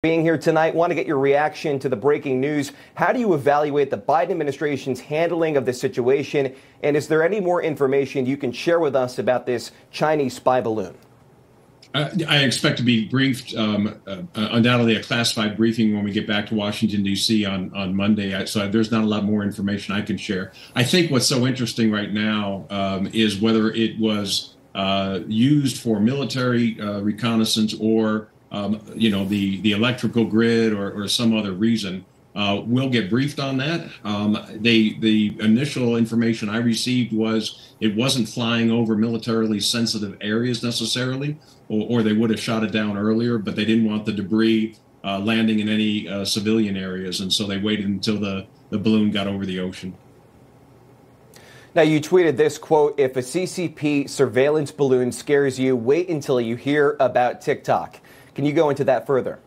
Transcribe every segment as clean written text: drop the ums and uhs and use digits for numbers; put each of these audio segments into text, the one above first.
Being here tonight, want to get your reaction to the breaking news. How do you evaluate the Biden administration's handling of this situation? And is there any more information you can share with us about this Chinese spy balloon? I expect to be briefed, undoubtedly a classified briefing when we get back to Washington, D.C. on Monday. So there's not a lot more information I can share. I think what's so interesting right now is whether it was used for military reconnaissance or the electrical grid or some other reason. We'll get briefed on that. The initial information I received was it wasn't flying over militarily sensitive areas necessarily, or they would have shot it down earlier, but they didn't want the debris landing in any civilian areas, and so they waited until the balloon got over the ocean. Now, you tweeted this, quote, "If a CCP surveillance balloon scares you, wait until you hear about TikTok." Can you go into that further?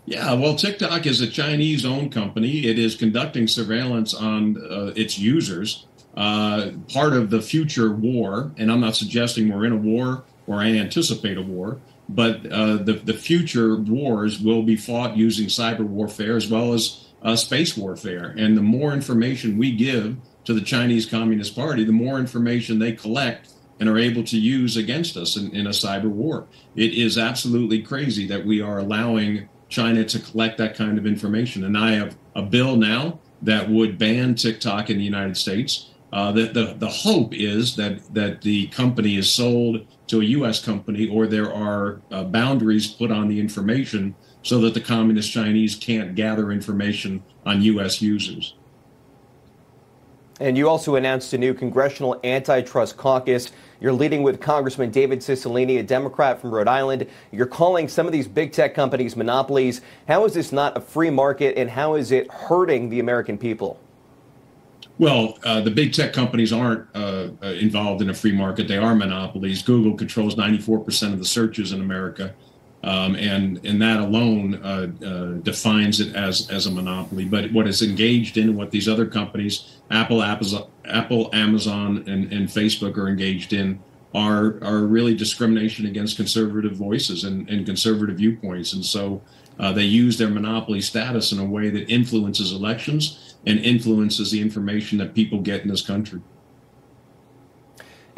Yeah, well, TikTok is a Chinese-owned company. It is conducting surveillance on its users, part of the future war. And I'm not suggesting we're in a war or I anticipate a war, but the future wars will be fought using cyber warfare as well as space warfare. And the more information we give to the Chinese Communist Party, the more information they collect and are able to use against us in a cyber war. It is absolutely crazy that we are allowing China to collect that kind of information. And I have a bill now that would ban TikTok in the United States. The hope is that the company is sold to a U.S. company, or there are boundaries put on the information so that the Communist Chinese can't gather information on U.S. users. And you also announced a new Congressional Antitrust Caucus. You're leading with Congressman David Cicilline, a Democrat from Rhode Island. You're calling some of these big tech companies monopolies. How is this not a free market, and how is it hurting the American people? Well, the big tech companies aren't involved in a free market. They are monopolies. Google controls 94% of the searches in America. And that alone defines it as a monopoly. But what it's engaged in, what these other companies, Apple, Amazon, and Facebook are engaged in, are really discrimination against conservative voices and conservative viewpoints. And so they use their monopoly status in a way that influences elections and influences the information that people get in this country.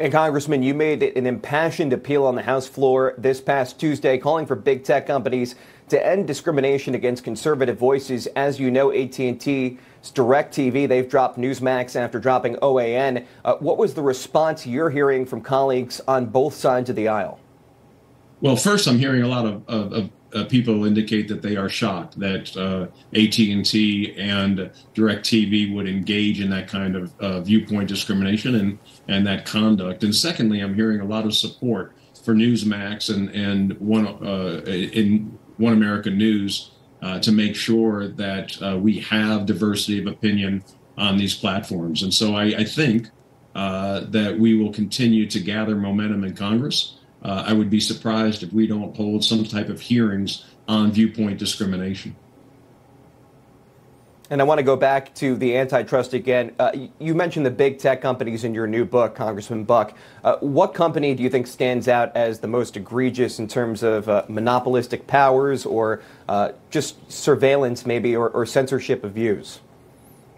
And Congressman, you made an impassioned appeal on the House floor this past Tuesday, calling for big tech companies to end discrimination against conservative voices. As you know, AT&T's DirecTV, they've dropped Newsmax after dropping OAN. What was the response you're hearing from colleagues on both sides of the aisle? Well, first, I'm hearing a lot of people indicate that they are shocked that AT&T and DirecTV would engage in that kind of viewpoint discrimination and that conduct. And secondly, I'm hearing a lot of support for Newsmax and One American News to make sure that we have diversity of opinion on these platforms. And so I think that we will continue to gather momentum in Congress. I would be surprised if we don't hold some type of hearings on viewpoint discrimination. And I want to go back to the antitrust again. You mentioned the big tech companies in your new book, Congressman Buck. What company do you think stands out as the most egregious in terms of monopolistic powers or just surveillance maybe or censorship of views?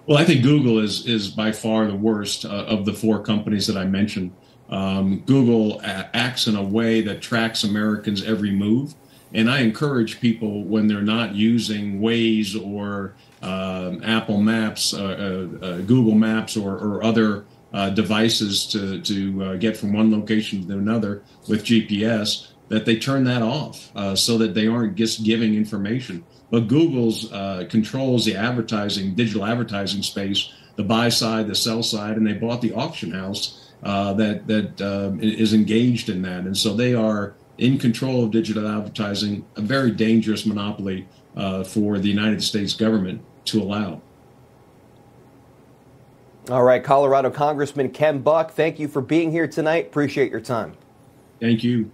Well, I think Google is by far the worst of the four companies that I mentioned. Google acts in a way that tracks Americans' every move. And I encourage people, when they're not using Waze or Apple Maps, Google Maps, or other devices to get from one location to another with GPS, that they turn that off so that they aren't just giving information. But Google's controls the digital advertising space, the buy side, the sell side, and they bought the auction house that is engaged in that. And so they are in control of digital advertising, a very dangerous monopoly for the United States government to allow. All right, Colorado Congressman Ken Buck, thank you for being here tonight. Appreciate your time. Thank you.